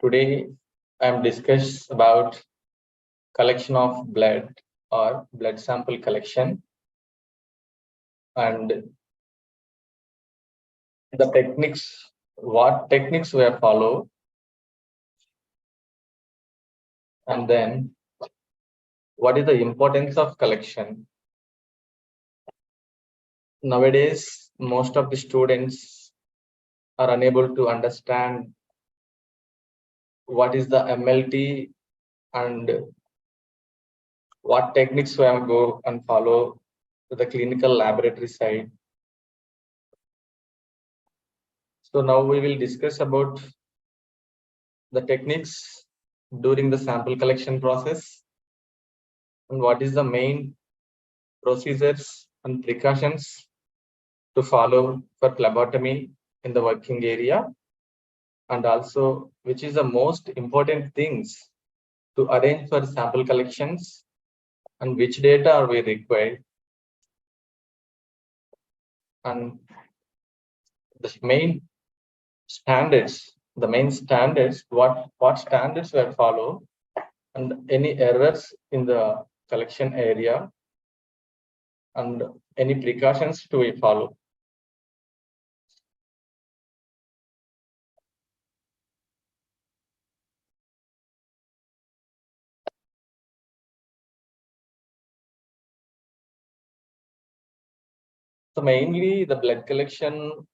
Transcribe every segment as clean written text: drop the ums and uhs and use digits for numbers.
Today, I'm discuss about collection of blood or blood sample collection and the techniques, what techniques we have follow, and then what is the importance of collection. Nowadays, most of the students are unable to understand what is the MLT and what techniques we have go and follow to the clinical laboratory side. So now we will discuss about the techniques during the sample collection process and what is the main procedures and precautions to follow for phlebotomy in the working area, and also which is the most important things to arrange for sample collections and which data are we required, and the main standards, what standards were followed, and any errors in the collection area, and any precautions to be followed. So mainly the blood collection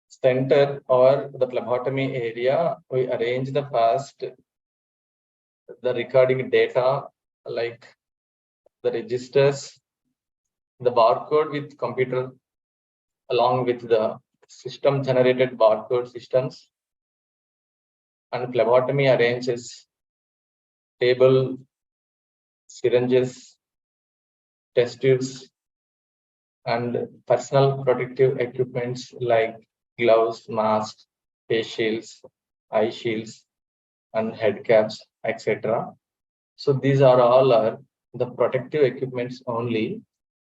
center or the phlebotomy area, we arrange the first the recording data like the registers, the barcode with computer along with the system generated barcode systems, and phlebotomy arranges table, syringes, test tubes, and personal protective equipments like gloves, masks, face shields, eye shields, and head caps, etc. So these are all the protective equipments only,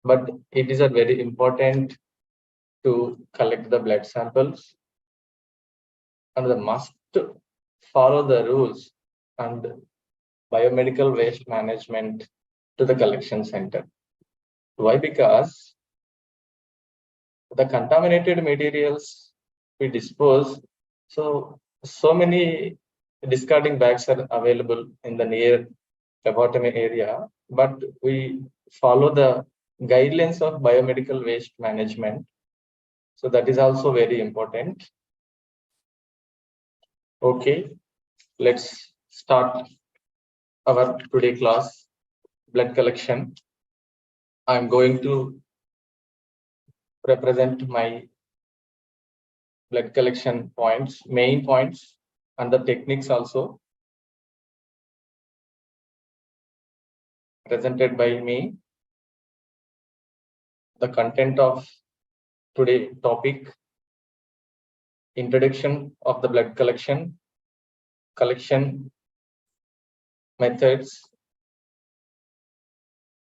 but it is a very important to collect the blood samples, and the must follow the rules and biomedical waste management to the collection center. Why? Because the contaminated materials we dispose, so many discarding bags are available in the near phlebotomy area, but we follow the guidelines of biomedical waste management. So that is also very important. Okay, let's start our today class, blood collection. I'm going to represent my blood collection points, main points, and the techniques also presented by me. The content of today topic: introduction of the blood collection, collection methods.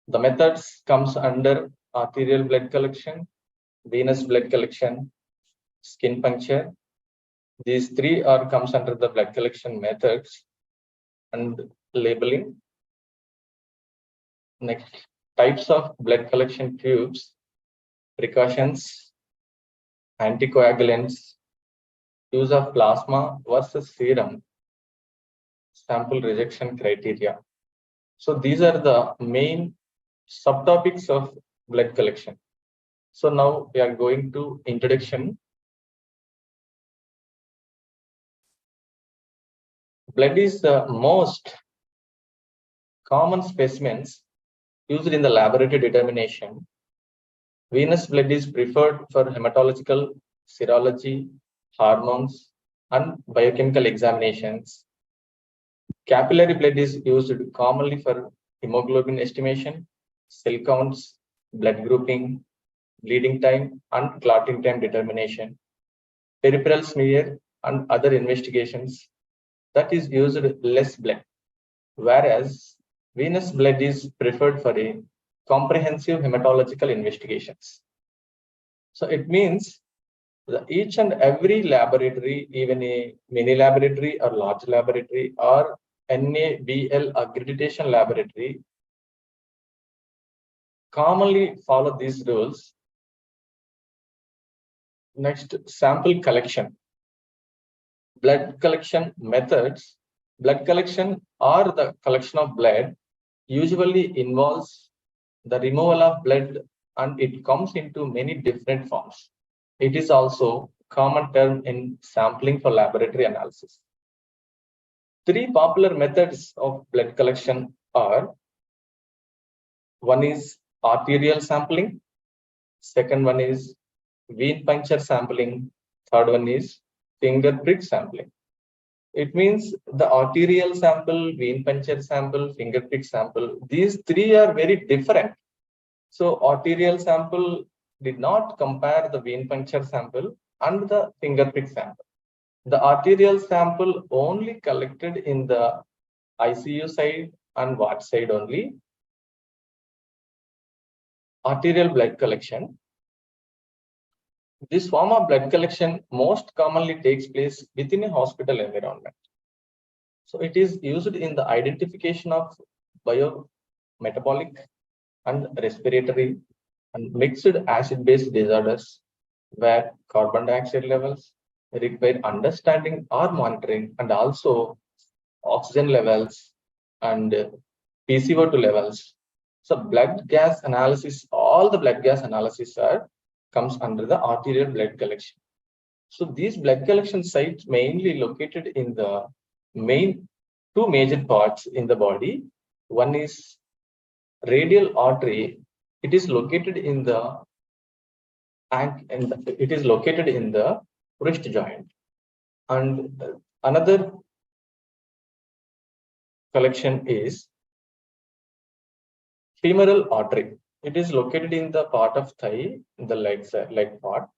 The methods comes under arterial blood collection, venous blood collection, skin puncture. These three are comes under the blood collection methods, and labeling. Next, types of blood collection tubes, precautions, anticoagulants, use of plasma versus serum, sample rejection criteria. So these are the main subtopics of blood collection. So now we are going to introduction. Blood is the most common specimens used in the laboratory determination. Venous blood is preferred for hematological, serology, hormones, and biochemical examinations. Capillary blood is used commonly for hemoglobin estimation, cell counts, blood grouping, bleeding time, and clotting time determination. Peripheral smear and other investigations that is used less blood, whereas venous blood is preferred for a comprehensive hematological investigations. So it means Each and every laboratory, even a mini laboratory or large laboratory or NABL accreditation laboratory, commonly follow these rules. Next, sample collection. Blood collection methods. Blood collection or the collection of blood usually involves the removal of blood, and it comes into many different forms. It is also a common term in sampling for laboratory analysis. Three popular methods of blood collection are: one is arterial sampling, second one is vein puncture sampling, third one is finger prick sampling. It means the arterial sample, vein puncture sample, finger prick sample, these three are very different. So arterial sample did not compare the vein puncture sample and the finger prick sample. The arterial sample only collected in the ICU side and ward side only. Arterial blood collection. This form of blood collection most commonly takes place within a hospital environment. So it is used in the identification of biometabolic and respiratory and mixed acid-base disorders where carbon dioxide levels require understanding or monitoring, and also oxygen levels and PCO2 levels. So blood gas analysis, all the blood gas analysis comes under the arterial blood collection. So these blood collection sites mainly located in the two major parts in the body. One is radial artery. It is located in the wrist joint, and another collection is femoral artery. It is located in the part of thigh, in the leg part.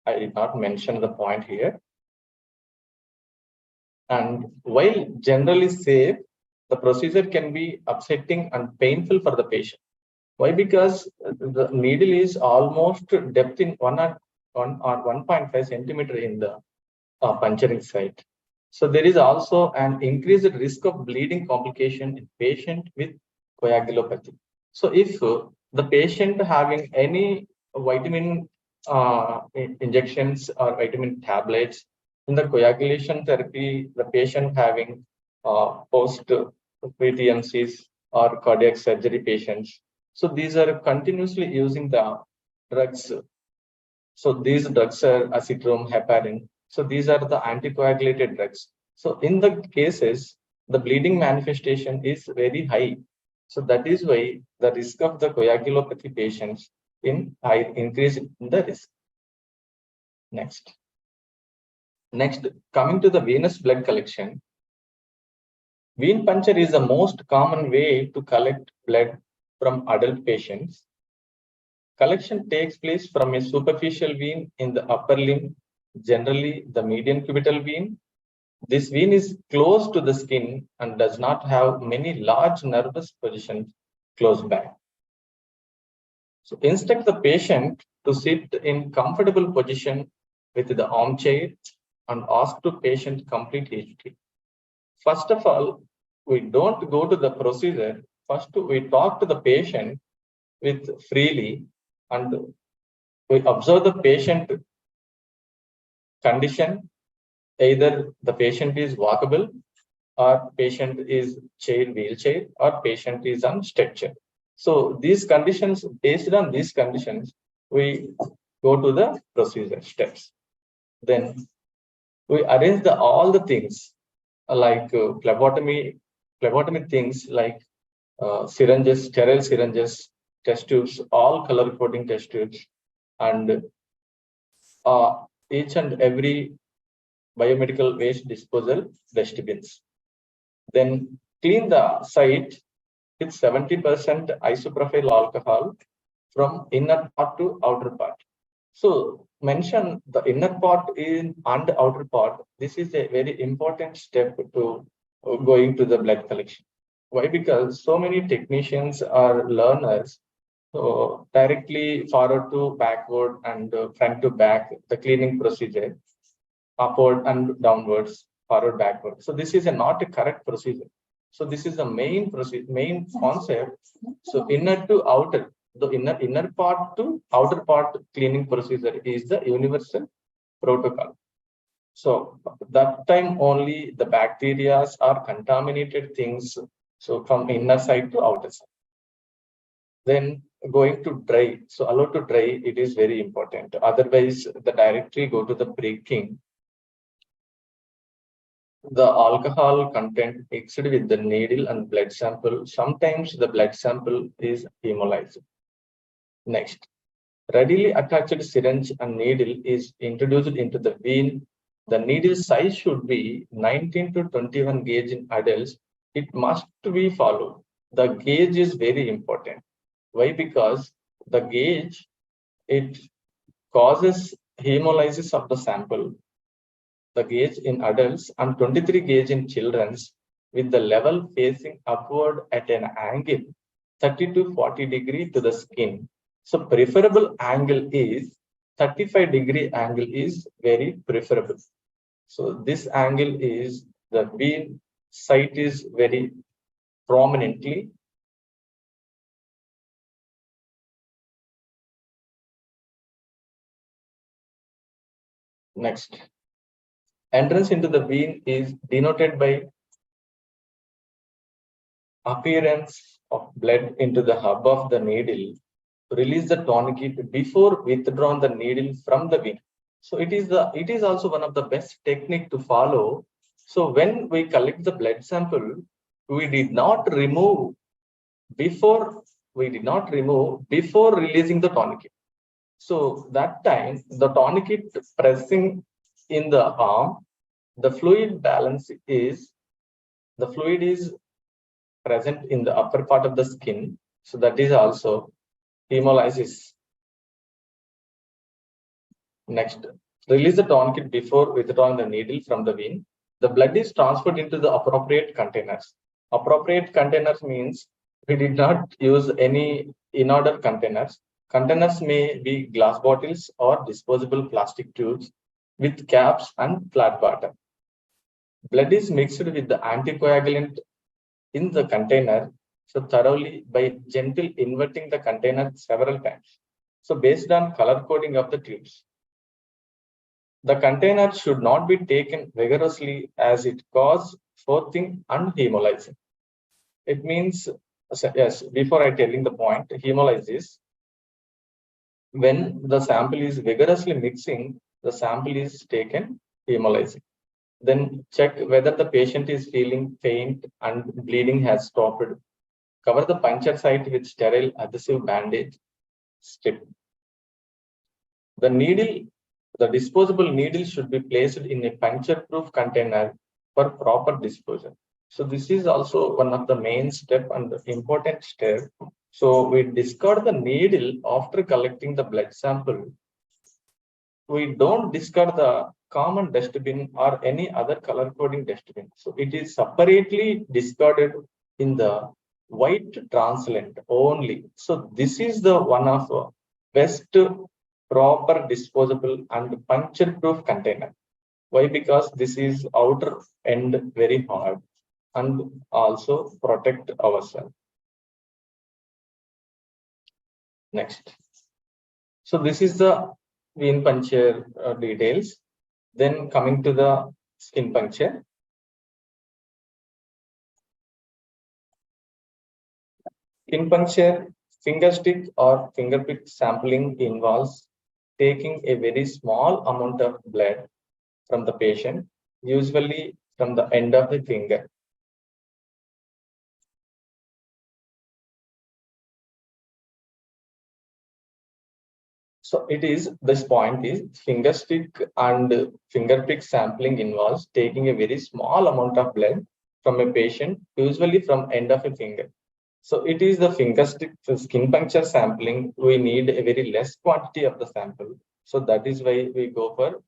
I did not mention the point here. And while generally safe, the procedure can be upsetting and painful for the patient. Why? Because the needle is almost depth in 1.5 centimeter in the puncturing site. So there is also an increased risk of bleeding complication in patient with coagulopathy. So if the patient having any vitamin injections or vitamin tablets in the coagulation therapy, the patient having post PTMCs or cardiac surgery patients. So these are continuously using the drugs. So these drugs are acetylene, heparin. So these are the anticoagulated drugs. So in the cases, the bleeding manifestation is very high. So that is why the risk of the coagulopathy patients increase in the risk. Next, coming to the venous blood collection. Vein puncture is the most common way to collect blood from adult patients. Collection takes place from a superficial vein in the upper limb, generally the median cubital vein. This vein is close to the skin and does not have many large nervous positions close by. So instruct the patient to sit in comfortable position with the armchair and ask the patient complete history. First of all, we don't go to the procedure. First, we talk to the patient with freely, and we observe the patient condition. Either the patient is walkable, or patient is wheelchair, or patient is on stretcher. So these conditions, based on these conditions, we go to the procedure steps. Then we arrange all the things like phlebotomy things like syringes, sterile syringes, test tubes, all color coding test tubes, and each and every biomedical waste disposal dustbins. Then clean the site with 70% isopropyl alcohol from inner part to outer part. So mention the inner part and outer part. This is a very important step to going to the blood collection. Why? Because so many technicians or learners So directly forward to backward and front to back, the cleaning procedure, upward and downwards, forward, backward. So this is not a correct procedure. So this is the main procedure, main concept. So inner to outer, the inner part to outer part cleaning procedure is the universal protocol. So that time only the bacteria are contaminated things. So from inner side to outer side. Then going to dry. So allow to dry, it is very important. Otherwise, the directly go to the breaking. The alcohol content mixed with the needle and blood sample. Sometimes the blood sample is hemolyzed. Next, readily attached syringe and needle is introduced into the vein. The needle size should be 19 to 21 gauge in adults. It must be followed. The gauge is very important. Why? Because the gauge, it causes hemolysis of the sample. The gauge in adults and 23 gauge in children with the level facing upward at an angle 30 to 40 degree to the skin. So preferable angle is 35-degree angle is very preferable. So this angle is the vein site is very prominently. Next, entrance into the vein is denoted by appearance of blood into the hub of the needle. Release the tourniquet before withdrawn the needle from the vein. So it is also one of the best technique to follow. So when we collect the blood sample, we did not remove before releasing the tourniquet. So that time the tourniquet pressing in the arm, the fluid is present in the upper part of the skin. So that is also hemolysis. Next, release the tourniquet before withdrawing the needle from the vein. The blood is transferred into the appropriate containers. Appropriate containers means we did not use any in-order containers. Containers may be glass bottles or disposable plastic tubes with caps and flat bottom. Blood is mixed with the anticoagulant in the container so thoroughly by gentle inverting the container several times. So based on color coding of the tubes. The container should not be taken vigorously as it causes frothing and hemolysis. It means, yes, before I telling the point, hemolysis, when the sample is vigorously mixing, the sample is taken hemolyzing. Then check whether the patient is feeling faint and bleeding has stopped. Cover the puncture site with sterile adhesive bandage strip. The disposable needle should be placed in a puncture-proof container for proper disposal. So this is also one of the main step and the important step. So we discard the needle after collecting the blood sample. We don't discard the common dustbin or any other color coding dustbin. So it is separately discarded in the white translucent only. So this is the one of the best proper disposable and puncture proof container. Why? Because this is outer end very hard and also protect ourselves. Next. So this is the vein puncture details. Then coming to the skin puncture. Skin puncture, finger stick or fingerprint sampling involves taking a very small amount of blood from the patient, usually from the end of the finger. So this point is finger stick and finger prick sampling involves taking a very small amount of blood from a patient, usually from end of a finger. So it is the finger stick skin puncture sampling. We need a very less quantity of the sample. So that is why we go for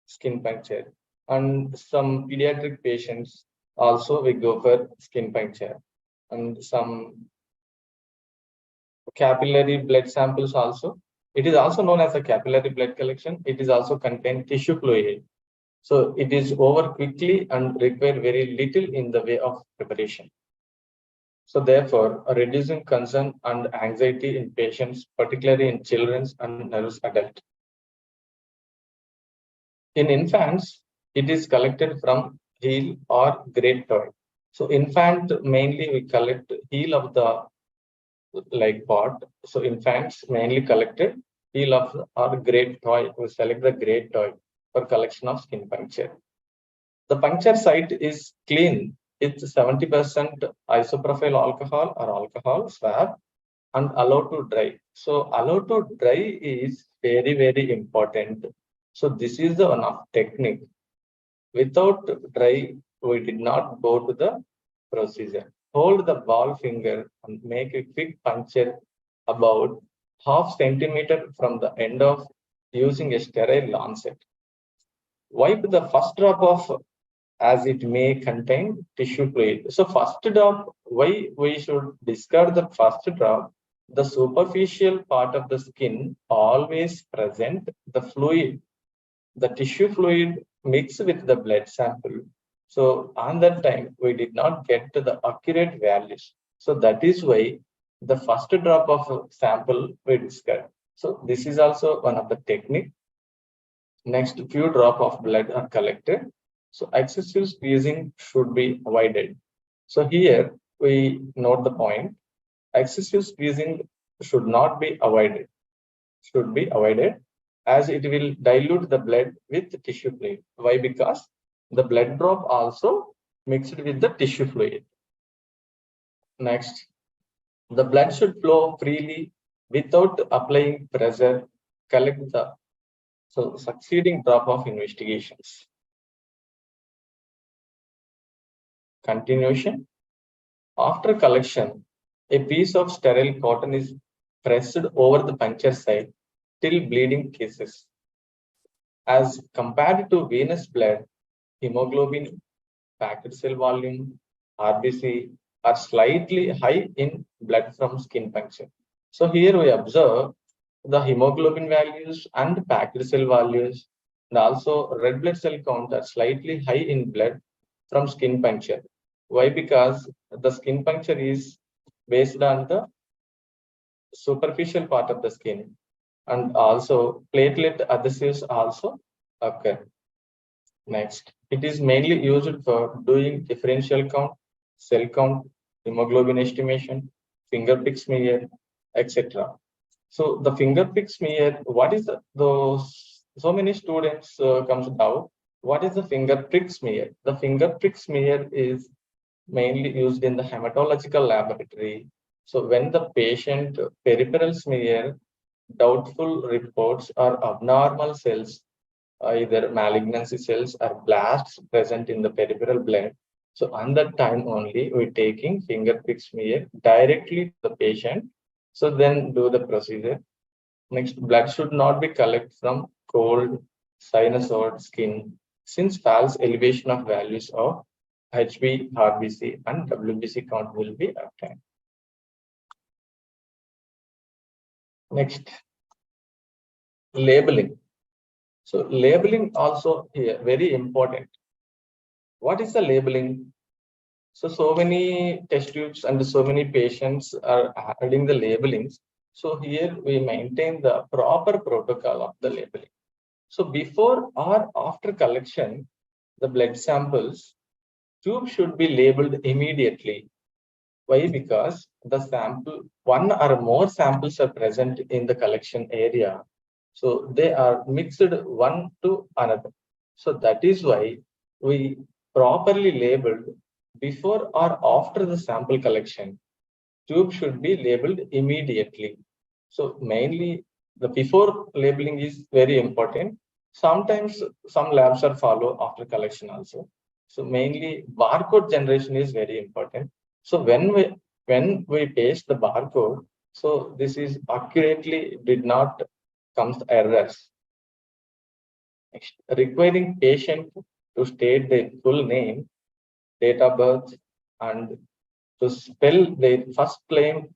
skin puncture. And some pediatric patients also we go for skin puncture. And some capillary blood samples also. It is also known as a capillary blood collection. It is also contain tissue fluid. So it is over quickly and require very little in the way of preparation. So therefore, reducing concern and anxiety in patients, particularly in children and nervous adults. In infants, it is collected from heel or great toe. So infant mainly we collect heel of the leg part. So infants mainly collected heel of or great toe. We select the great toe for collection of skin puncture. The puncture site is clean. It's 70% isopropyl alcohol or alcohol swab and allowed to dry. So allowed to dry is very, very important. So this is the one of technique. Without dry, we did not go to the procedure. Hold the ball finger and make a quick puncture about half centimeter from the end of using a sterile lancet. Wipe the first drop of as it may contain tissue fluid. So first drop, why we should discard the first drop? The superficial part of the skin always present the fluid, the tissue fluid mixed with the blood sample. So on that time, we did not get to the accurate values. So that is why the first drop of sample we discard. So this is also one of the technique. Next, few drop of blood are collected. So excessive squeezing should be avoided. So here we note the point. Excessive squeezing should not be avoided. Should be avoided as it will dilute the blood with tissue fluid. Why? Because the blood drop also mixed with the tissue fluid. Next, the blood should flow freely without applying pressure. Collect the succeeding drop of investigations. Continuation. After collection, a piece of sterile cotton is pressed over the puncture site till bleeding ceases. As compared to venous blood, hemoglobin, packed cell volume, RBC are slightly high in blood from skin puncture. So here we observe the hemoglobin values and packed cell values and also red blood cell count are slightly high in blood from skin puncture. Why? Because the skin puncture is based on the superficial part of the skin and also platelet adhesives also occur. Next, it is mainly used for doing differential count, cell count, hemoglobin estimation, finger prick smear, etc. So the finger prick smear, what is those? So many students comes doubt. What is the finger prick smear? The finger prick smear is mainly used in the hematological laboratory. So when the patient peripheral smear doubtful reports or abnormal cells, either malignancy cells or blasts present in the peripheral blood. So on that time only we're taking finger prick smear directly to the patient. So then do the procedure. Next, blood should not be collected from cold, sinusoid skin since false elevation of values of HB, RBC, and WBC count will be obtained. Next, labeling. So labeling also here very important. What is the labeling? So many test tubes and so many patients are adding the labelings. So here we maintain the proper protocol of the labeling. So before or after collection, the blood samples, tube should be labeled immediately. Why? Because the sample, one or more samples are present in the collection area. So they are mixed one to another. So that is why we properly labeled before or after the sample collection. Tube should be labeled immediately. So mainly the before labeling is very important. Sometimes some labs are follow after collection also. So mainly barcode generation is very important. So when we paste the barcode, so this is accurately did not comes errors. Next, requiring patient to state their full name, date of birth, and to spell their first name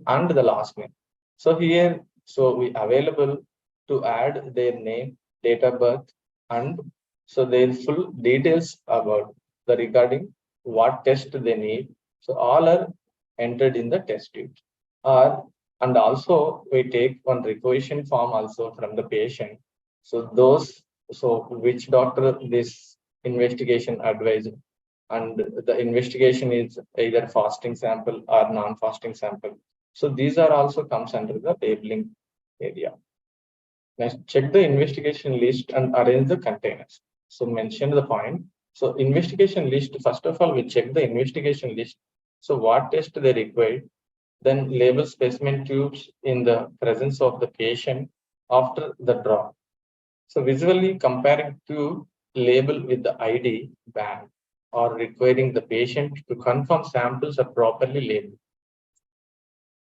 and the last name. So here, so we available to add their name, date of birth, and so their full details about the regarding what test they need. So all are entered in the test tube. And also we take one requisition form also from the patient. So which doctor this investigation advised, and the investigation is either fasting sample or non-fasting sample. So these are also comes under the labeling area. Next, check the investigation list and arrange the containers. So mention the point. So investigation list, first of all, we check the investigation list. So what test they required, then label specimen tubes in the presence of the patient after the draw. So visually comparing to label with the ID band or requiring the patient to confirm samples are properly labeled.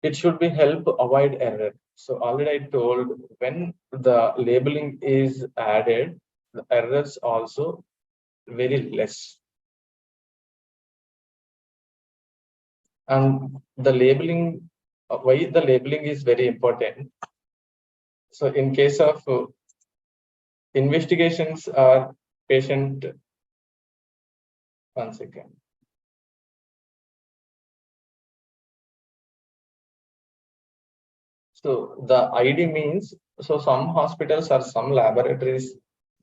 It should be help avoid error. So already I told, when the labeling is added, the errors also very less. And the labeling, why the labeling is very important. So in case of investigations are patient, one second. So the ID means, so some hospitals or some laboratories,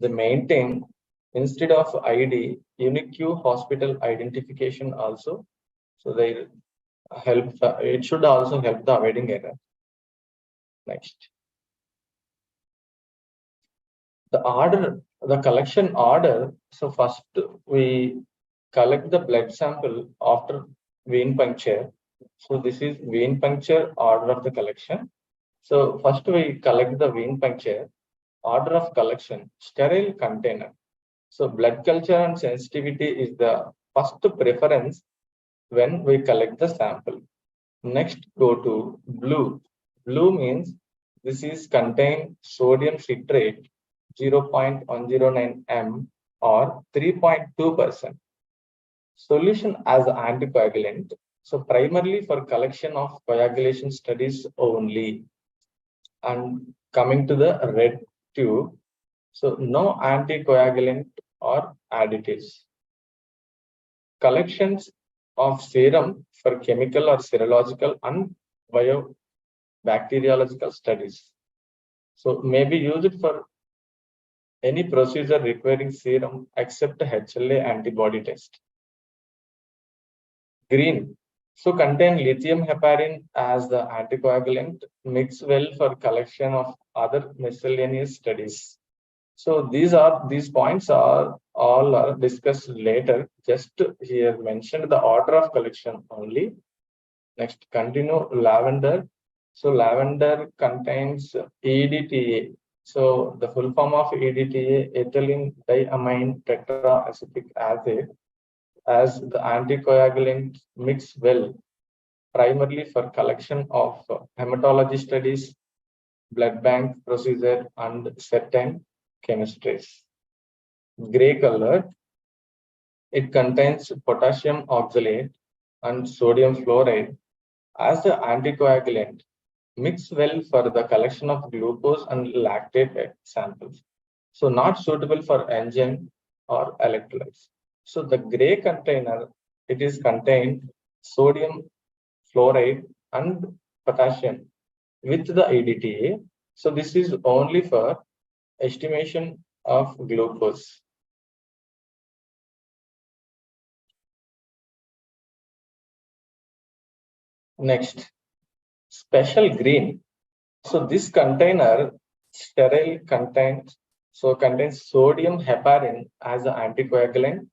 they maintain instead of ID, unique hospital identification also. So they help, it should also help the avoiding error. Next. The order, the collection order. So first we collect the blood sample after vein puncture. So this is vein puncture order of the collection. So first we collect the vein puncture, order of collection, sterile container. So blood culture and sensitivity is the first preference when we collect the sample. Next, go to blue. Blue means this is contain sodium citrate 0.109 m or 3.2%. Solution as anticoagulant. So primarily for collection of coagulation studies only. And coming to the red tube, so no anticoagulant or additives. Collections of serum for chemical or serological and biobacteriological studies. So may be used for any procedure requiring serum except HLA antibody test. Green. So contain lithium heparin as the anticoagulant, mix well for collection of other miscellaneous studies. So these points are all discussed later. Just here mentioned the order of collection only. Next, continue lavender. So lavender contains EDTA. So the full form of EDTA, ethylene diamine tetraacetic acid, as the anticoagulant mix well, primarily for collection of hematology studies, blood bank procedure, and certain chemistries. Gray color, it contains potassium oxalate and sodium fluoride as the anticoagulant. Mix well for the collection of glucose and lactate samples. So not suitable for enzyme or electrolytes. So the gray container, it is contained sodium fluoride and potassium with the EDTA. So this is only for estimation of glucose. Next, special green. So this container sterile contains sodium heparin as an anticoagulant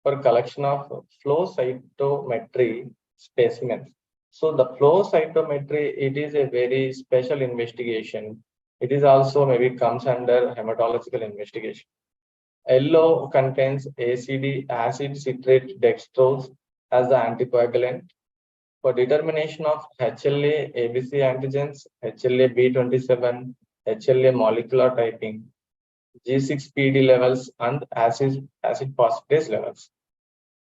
for collection of flow cytometry specimens. So the flow cytometry, it is a very special investigation. It is also maybe comes under hematological investigation. Yellow contains acid citrate dextrose as the anticoagulant for determination of HLA ABC antigens, HLA B27, HLA molecular typing, G6PD levels, and acid phosphatase levels.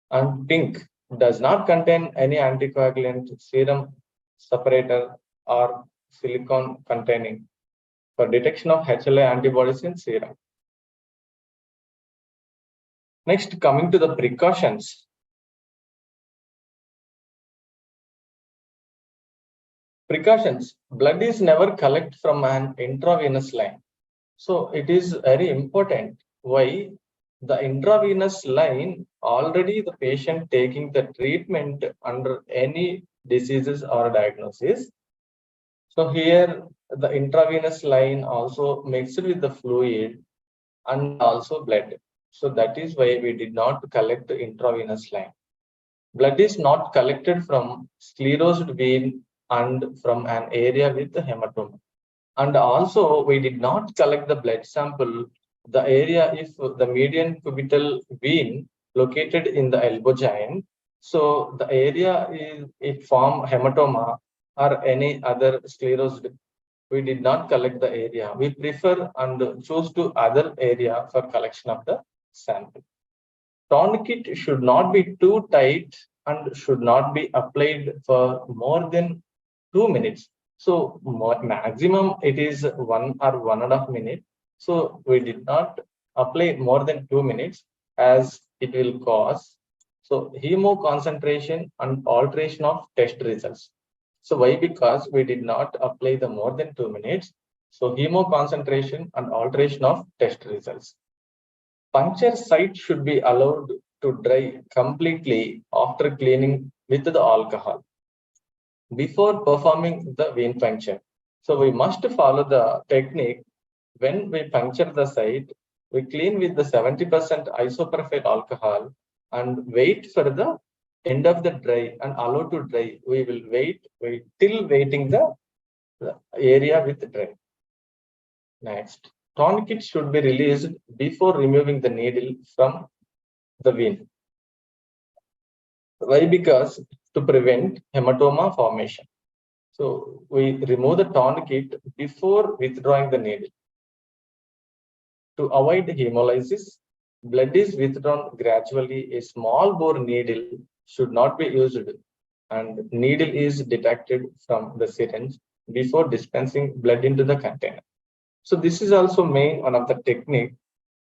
And pink, does not contain any anticoagulant, serum separator, or silicone containing for detection of HLA antibodies in serum. Next, coming to the precautions. Precautions. Blood is never collected from an intravenous line. So it is very important. Why? The intravenous line, already the patient taking the treatment under any diseases or diagnosis. So here the intravenous line also mixed with the fluid and also blood. So that is why we did not collect the intravenous line. Blood is not collected from sclerosed vein and from an area with hematoma. And also we did not collect the blood sample, the area if the median cubital vein located in the elbow joint. So the area is it form hematoma or any other sclerosed. We did not collect the area. We prefer and choose to other area for collection of the sample. Tourniquet should not be too tight and should not be applied for more than 2 minutes. So maximum it is 1.5 minutes. So we did not apply more than 2 minutes as it will cause. So hemo concentration and alteration of test results. So why? Because we did not apply the more than 2 minutes. So hemo concentration and alteration of test results. Puncture site should be allowed to dry completely after cleaning with the alcohol before performing the vein puncture. So we must follow the technique. When we puncture the site, we clean with the 70% isopropyl alcohol and wait for the end of the dry and allow to dry. We will wait till waiting the area with dry. Next, tourniquet should be released before removing the needle from the vein. Why? Because to prevent hematoma formation. So we remove the tourniquet before withdrawing the needle. To avoid hemolysis, blood is withdrawn gradually. A small bore needle should not be used, and needle is detected from the syringe before dispensing blood into the container. So this is also main one of the technique.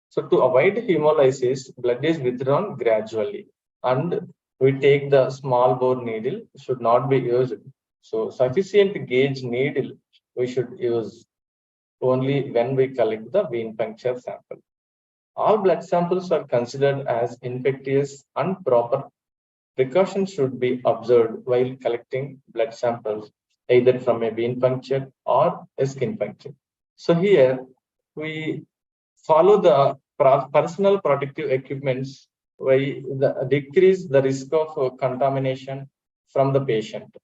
So to avoid hemolysis, blood is withdrawn gradually, and we take the small bore needle should not be used. So sufficient gauge needle we should use only when we collect the vein puncture sample. All blood samples are considered as infectious and proper precautions should be observed while collecting blood samples, either from a vein puncture or a skin puncture. So here we follow the personal protective equipments by decrease the risk of contamination from the patient.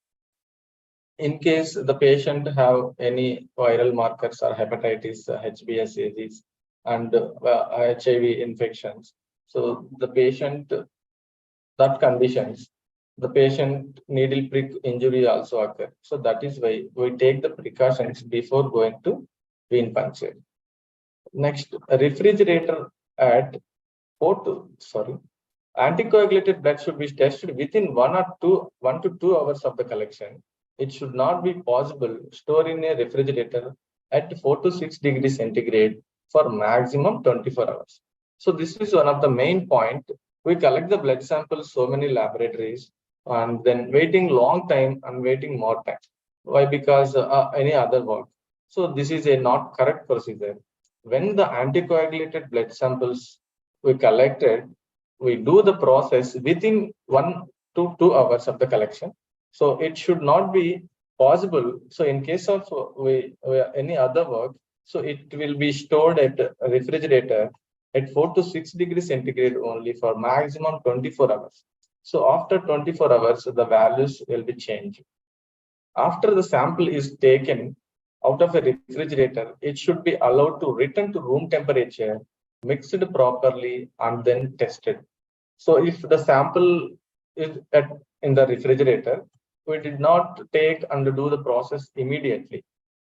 In case the patient have any viral markers or hepatitis, HBsAgs, and HIV infections, so the patient that conditions, the patient needle prick injury also occur. So that is why we take the precautions before going to vein puncture. Next, a refrigerator at anticoagulated blood should be tested within 1 to 2 hours of the collection. It should not be possible store in a refrigerator at 4 to 6 degrees centigrade for maximum 24 hours. So this is one of the main point. We collect the blood samples so many laboratories and then waiting long time and waiting more time. Why? Because any other work. So this is a not correct procedure. When the anticoagulated blood samples we collected, we do the process within 1 to 2 hours of the collection. So it should not be possible. So in case of any other work, so it will be stored at a refrigerator at 4 to 6 degrees centigrade only for maximum 24 hours. So after 24 hours, the values will be changed. After the sample is taken out of a refrigerator, it should be allowed to return to room temperature, mixed properly, and then tested. So if the sample is in the refrigerator, we did not take and do the process immediately.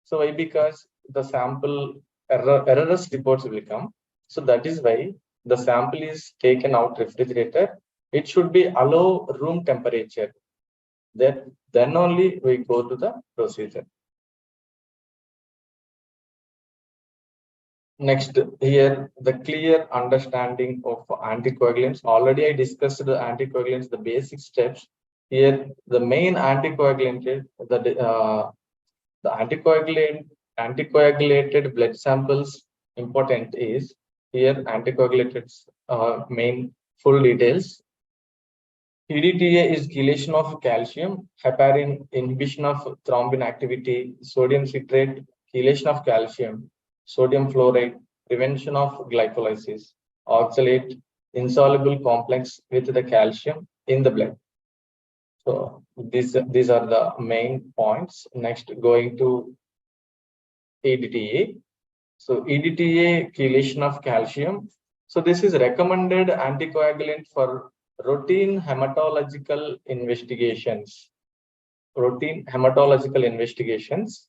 So why? Because the sample errorless reports will come. So that is why the sample is taken out refrigerator it should be allow room temperature. Then only we go to the procedure. Next, here the clear understanding of anticoagulants. Already I discussed the anticoagulants, the basic steps. Here, the main anticoagulant is the anticoagulated blood samples. Important is here anticoagulated main full details. EDTA is chelation of calcium, heparin inhibition of thrombin activity, sodium citrate, chelation of calcium, sodium fluoride, prevention of glycolysis, oxalate, insoluble complex with the calcium in the blood. So these are the main points. Next, going to EDTA. So EDTA chelation of calcium. So this is recommended anticoagulant for routine hematological investigations. Routine hematological investigations.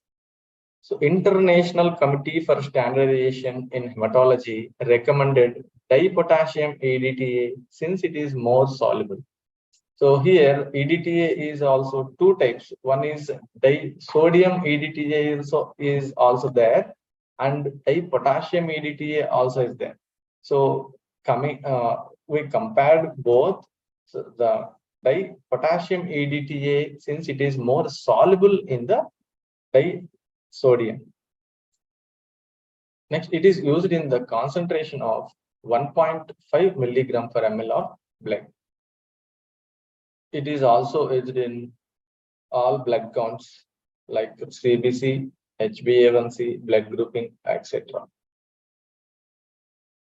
So International Committee for Standardization in Hematology recommended dipotassium EDTA since it is more soluble. So here EDTA is also two types. One is sodium EDTA is also there, and potassium EDTA also is there. So we compared both. So the potassium EDTA, since it is more soluble in the sodium. Next, it is used in the concentration of 1.5 milligram per ml of blood. It is also used in all blood counts like CBC, HbA1c, blood grouping, etc.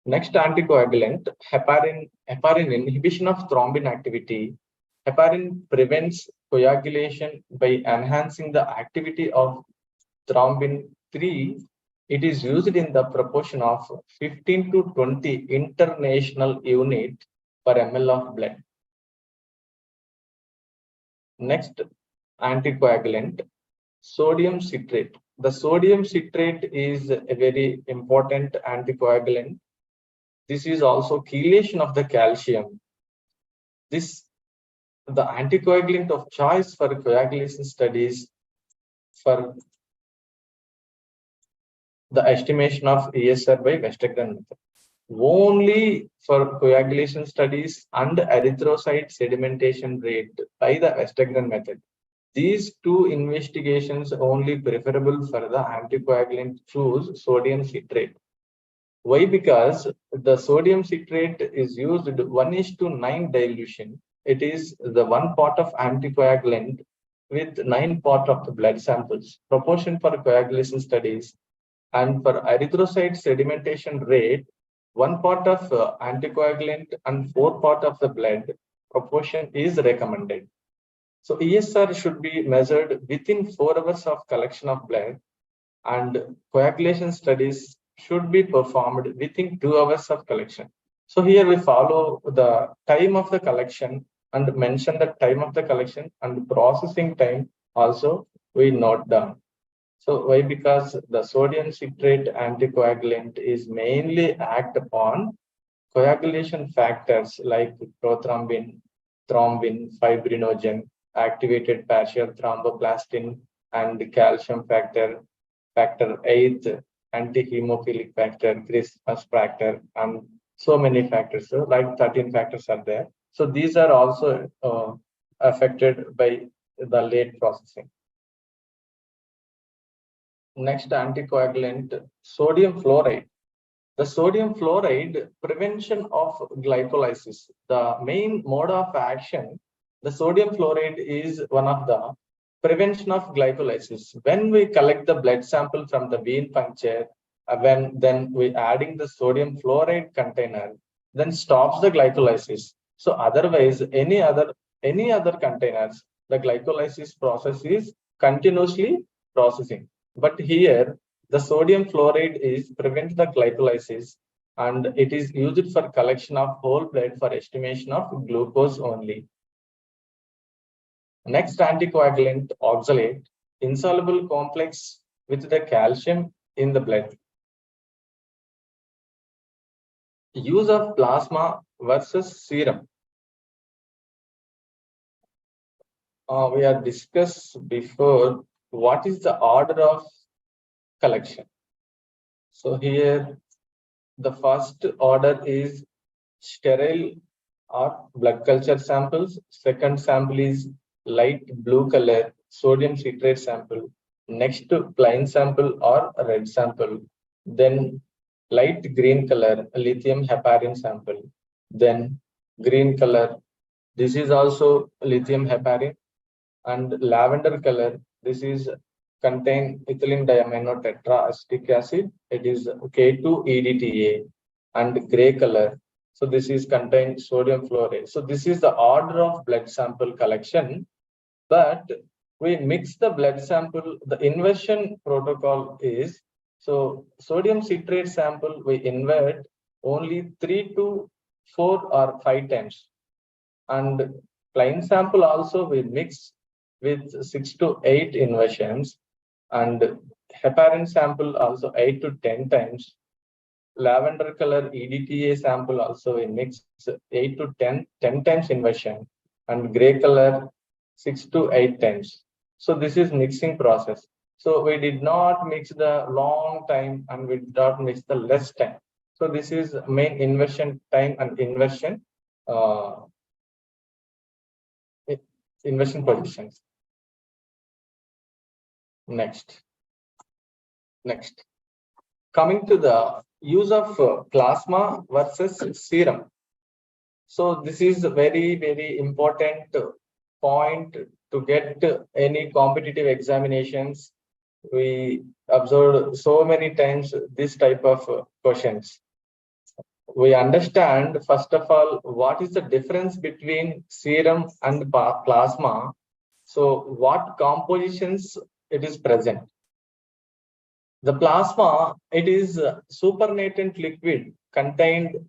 Next anticoagulant, heparin inhibition of thrombin activity. Heparin prevents coagulation by enhancing the activity of thrombin 3. It is used in the proportion of 15 to 20 international unit per ml of blood. Next anticoagulant, sodium citrate. The sodium citrate is a very important anticoagulant. This is also chelation of the calcium. The anticoagulant of choice for coagulation studies for the estimation of ESR by Westergren method. Only for coagulation studies and erythrocyte sedimentation rate by the Westergren method. These two investigations only preferable for the anticoagulant choose sodium citrate. Why? Because the sodium citrate is used 1:9 dilution. It is the 1 part of anticoagulant with 9 part of the blood samples. Proportion for coagulation studies and for erythrocyte sedimentation rate, 1 part of anticoagulant and 4 part of the blood proportion is recommended. So ESR should be measured within 4 hours of collection of blood, and coagulation studies should be performed within 2 hours of collection. So here we follow the time of the collection and mention the time of the collection, and processing time also we note down. So why? Because the sodium citrate anticoagulant is mainly act upon coagulation factors like prothrombin, thrombin, fibrinogen, activated partial thromboplastin, and calcium factor 8, anti-hemophilic factor, Christmas factor, and so many factors. So like 13 factors are there. So these are also affected by the late processing. Next anticoagulant, sodium fluoride. The sodium fluoride prevention of glycolysis. The main mode of action, the sodium fluoride is one of the prevention of glycolysis. When we collect the blood sample from the vein puncture, then we adding the sodium fluoride container, then stops the glycolysis. So otherwise, any other containers, the glycolysis process is continuously processing. But here, the sodium fluoride is prevent the glycolysis, and it is used for collection of whole blood for estimation of glucose only. Next anticoagulant, oxalate, insoluble complex with the calcium in the blood. Use of plasma versus serum. We have discussed before what is the order of collection. So here the first order is sterile or blood culture samples. Second sample is light blue color sodium citrate sample. Next plain sample or red sample. Then light green color lithium heparin sample. Then green color. This is also lithium heparin, and lavender color. This is contain ethylene diamino tetraacetic acid. It is K2-EDTA, and gray color. So this is contain sodium fluoride. So this is the order of blood sample collection, but we mix the blood sample. The inversion protocol is, so sodium citrate sample we invert only 3 to 4 or 5 times, and plain sample also we mix with 6 to 8 inversions, and heparin sample also 8 to 10 times. Lavender color EDTA sample also we mix 8 to 10 times inversion, and gray color 6 to 8 times. So this is mixing process. So we did not mix the long time and we did not mix the less time. So this is main inversion time and inversion inversion positions. Next. Coming to the use of plasma versus serum. So this is a very, very important point to get any competitive examinations. We observed so many times this type of questions. We understand, first of all, what is the difference between serum and plasma. So what compositions it is present. The plasma, it is a supernatant liquid contained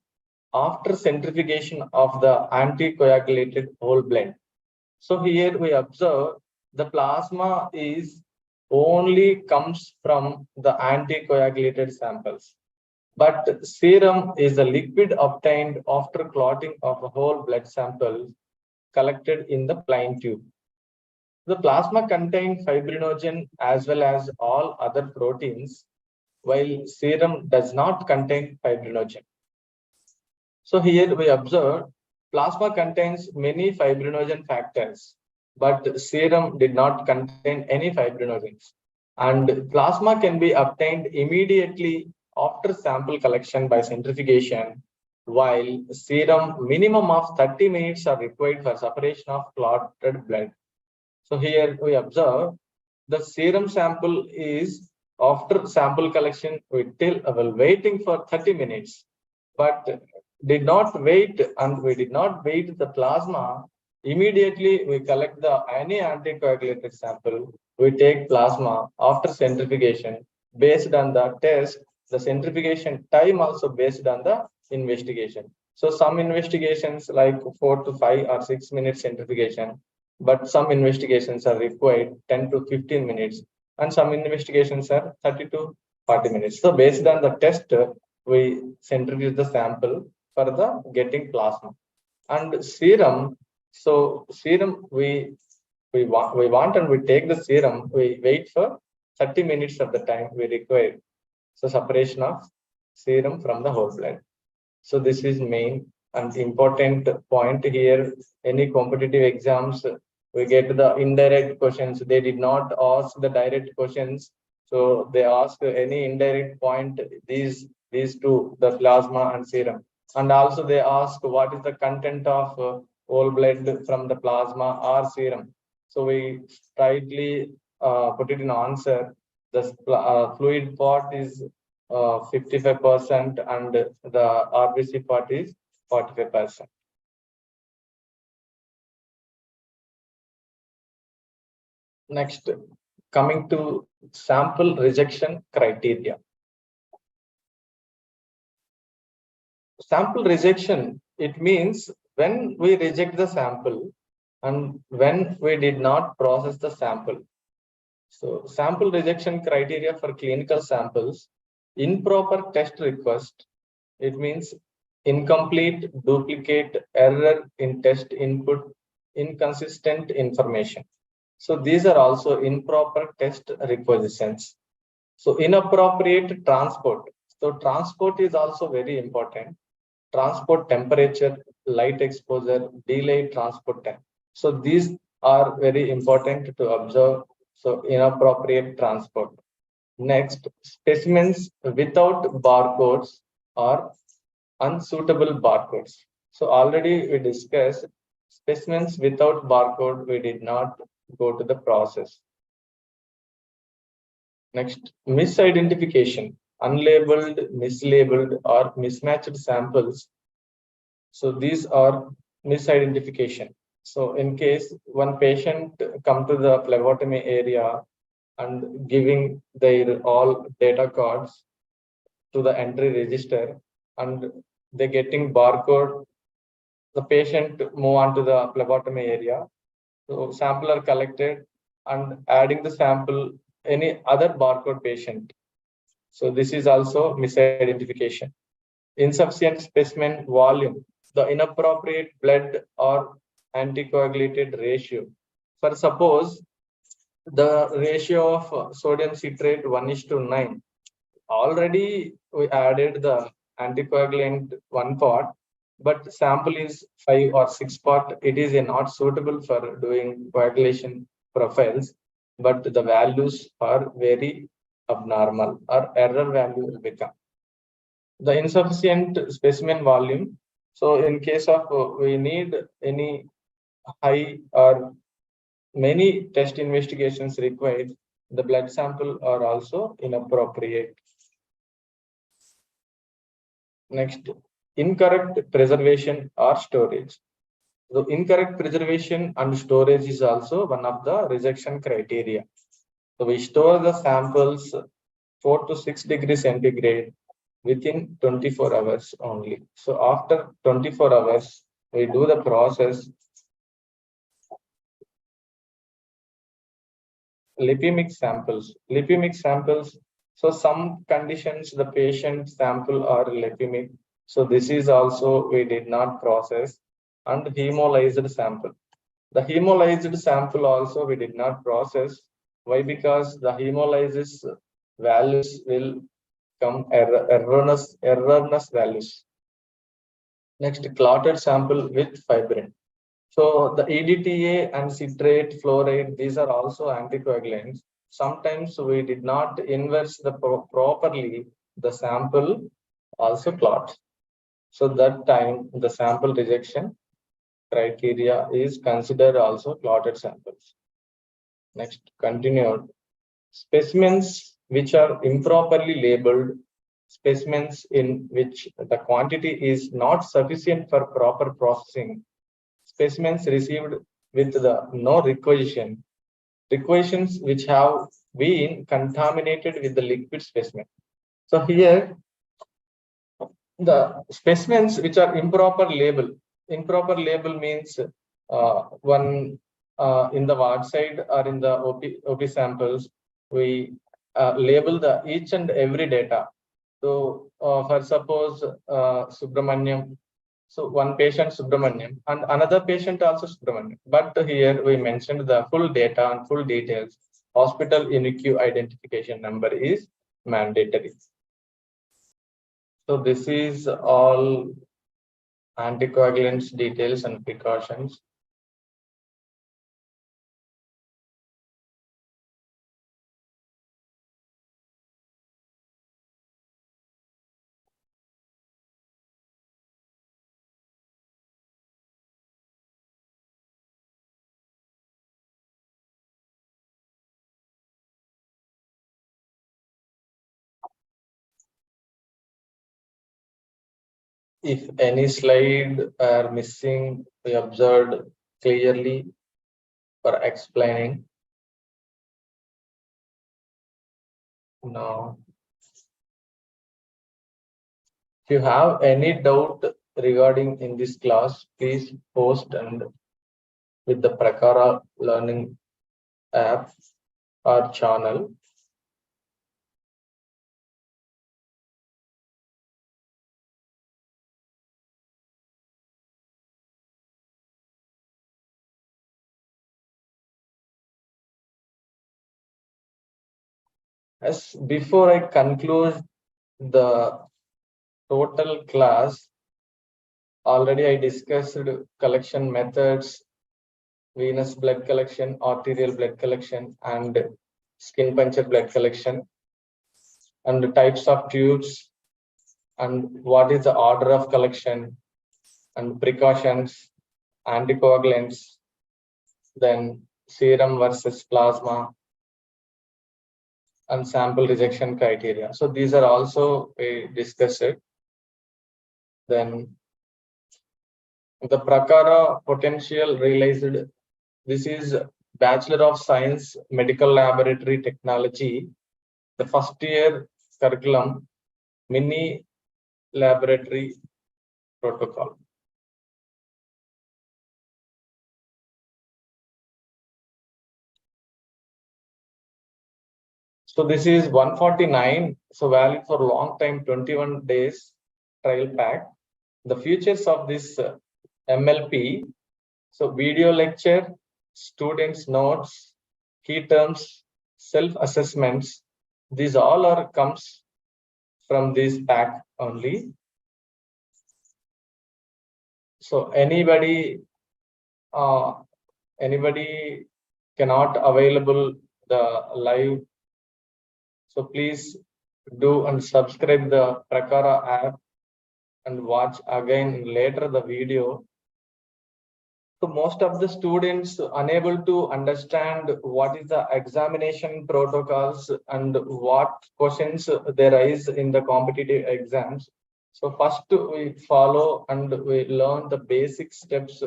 after centrifugation of the anticoagulated whole blend. So here we observe the plasma is only comes from the anticoagulated samples, but serum is a liquid obtained after clotting of a whole blood sample collected in the plain tube. The plasma contains fibrinogen as well as all other proteins, while serum does not contain fibrinogen. So here we observe plasma contains many fibrinogen factors, but serum did not contain any fibrinogens. And plasma can be obtained immediately after sample collection by centrifugation, while serum minimum of 30 minutes are required for separation of clotted blood. So here we observe the serum sample is after sample collection, we waiting for 30 minutes, but did not wait, and we did not wait the plasma. Immediately we collect the any anticoagulated sample. We take plasma after centrifugation based on the test. The centrifugation time also based on the investigation. So some investigations like 4 to 5 or 6 minutes centrifugation, but some investigations are required 10 to 15 minutes, and some investigations are 30 to 40 minutes. So based on the test, we centrifuge the sample for the getting plasma. And serum, so serum we want and we take the serum, we wait for 30 minutes of the time we require. So separation of serum from the whole blood. So this is main and important point here. Any competitive exams, we get the indirect questions. They did not ask the direct questions. So they ask any indirect point, these two, the plasma and serum. And also they ask what is the content of whole blood from the plasma or serum. So we tightly put it in answer. The fluid part is 55% and the RBC part is 45%. Next, coming to sample rejection criteria. Sample rejection, it means when we reject the sample and when we did not process the sample. So sample rejection criteria for clinical samples: improper test request, it means incomplete, duplicate, error in test input, inconsistent information. So these are also improper test requisitions. So inappropriate transport. So transport is also very important. Transport temperature, light exposure, delayed transport time. So these are very important to observe. So inappropriate transport. Next, specimens without barcodes or unsuitable barcodes. So already we discussed specimens without barcode, we did not go to the process. Next, misidentification, unlabeled, mislabeled, or mismatched samples. So these are misidentification. So in case one patient come to the phlebotomy area and giving their all data cards to the entry register and they getting barcode, the patient move on to the phlebotomy area. So sample are collected and adding the sample any other barcode patient. So this is also misidentification. Insufficient specimen volume, the inappropriate blood or anticoagulated ratio. For suppose the ratio of sodium citrate 1:9. Already we added the anticoagulant one part, but sample is 5 or 6 part. It is not suitable for doing coagulation profiles, but the values are very abnormal or error value will become. The insufficient specimen volume. So in case of we need any high or many test investigations required, the blood sample are also inappropriate. Next, incorrect preservation or storage. So incorrect preservation and storage is also one of the rejection criteria. So we store the samples 4 to 6 degrees centigrade within 24 hours only. So after 24 hours, we do the process. Lipemic samples. Lipemic samples. So some conditions the patient sample are lipemic. So this is also we did not process. And hemolyzed sample. The hemolyzed sample also we did not process. Why? Because the hemolysis values will come erroneous values. Next, clotted sample with fibrin. So the EDTA and citrate, fluoride, these are also anticoagulants. Sometimes we did not inverse the properly, the sample also clots. So that time the sample rejection criteria is considered also clotted samples. Next, continued. Specimens which are improperly labeled, specimens in which the quantity is not sufficient for proper processing, specimens received with the no requisition, requisitions which have been contaminated with the liquid specimen. So here the specimens which are improper label means one in the ward side or in the OP samples, we label the each and every data. So for suppose Subramaniam, so one patient Subramaniam and another patient also Subramaniam. But here we mentioned the full data and full details. Hospital unique identification number is mandatory. So this is all anticoagulants details and precautions. If any slide are missing, we observed clearly for explaining. Now, if you have any doubt regarding in this class, please post and with the Prakara learning app or channel. As before I conclude the total class, already I discussed collection methods, venous blood collection, arterial blood collection, and skin puncture blood collection, and the types of tubes, and what is the order of collection, and precautions, anticoagulants, then serum versus plasma, and sample rejection criteria. So these are also we discussed. Then the Prakara potential realized. This is Bachelor of Science Medical Laboratory Technology, the first year curriculum, mini laboratory protocol. So this is 149, so valid for long time, 21 days trial pack. The features of this MLP, so video lecture, students notes, key terms, self-assessments, these all are comes from this pack only. So anybody cannot available the live. So please do and subscribe the Prakara app and watch again later the video. So most of the students unable to understand what is the examination protocols and what questions they rise in the competitive exams. So first we follow and we learn the basic steps.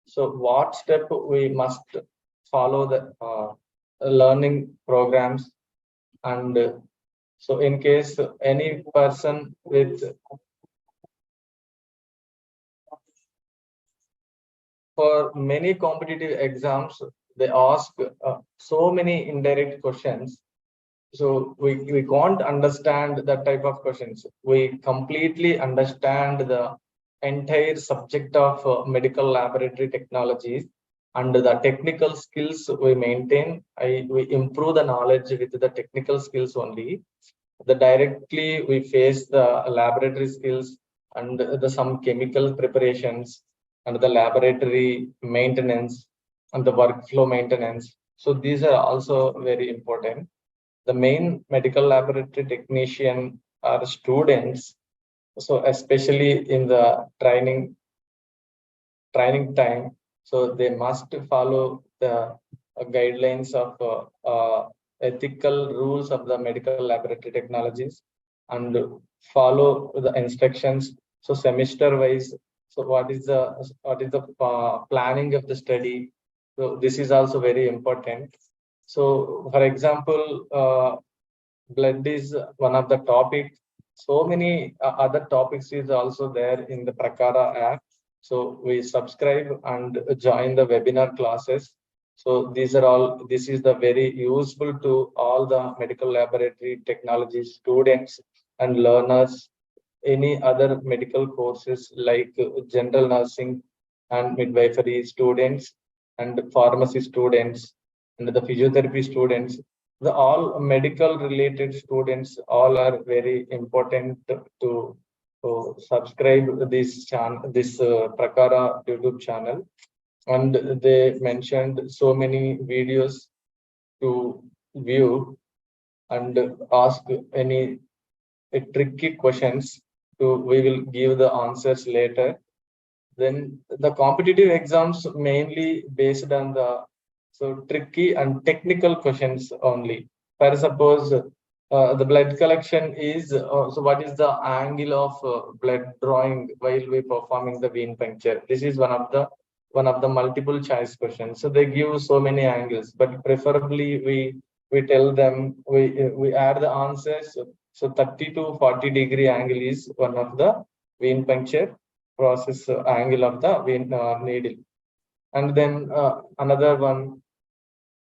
So what step we must follow the learning programs, and so in case any person with, for many competitive exams, they ask so many indirect questions. So we can't understand that type of questions. We completely understand the entire subject of medical laboratory technologies, and the technical skills we maintain. We improve the knowledge with the technical skills only. The directly we face the laboratory skills and the some chemical preparations and the laboratory maintenance and the workflow maintenance. So these are also very important. The main medical laboratory technician are students. So especially in the training time, so they must follow the guidelines of ethical rules of the medical laboratory technologies and follow the instructions. So semester wise, so what is the planning of the study? So this is also very important. So for example, blood is one of the topic. So many other topics is also there in the Prakara app. So we subscribe and join the webinar classes. So these are all, this is the very useful to all the medical laboratory technology students and learners, any other medical courses like general nursing and midwifery students and pharmacy students and the physiotherapy students. The all medical related students all are very important to subscribe this channel, this Prakara YouTube channel. And they mentioned so many videos to view and ask any tricky questions. To we will give the answers later. Then the competitive exams mainly based on the tricky and technical questions only. For suppose the blood collection is so what is the angle of blood drawing while we performing the vein puncture? This is one of the multiple choice questions. So they give so many angles, but preferably we tell them we add the answers. So 30 to 40 degree angle is one of the vein puncture process angle of the vein needle. And then another one,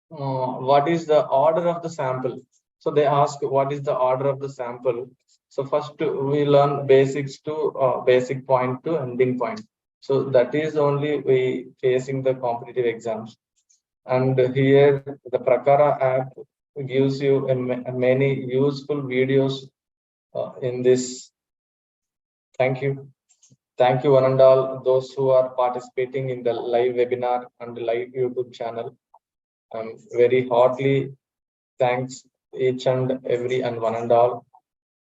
what is the order of the sample? So they ask what is the order of the sample. So first we learn basics to basic point to ending point. So that is only we facing the competitive exams. And here the Prakara app gives you many useful videos in this. Thank you. Thank you, one and all, those who are participating in the live webinar and live YouTube channel. Very heartily thanks each and every and one and all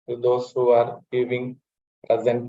to those who are giving present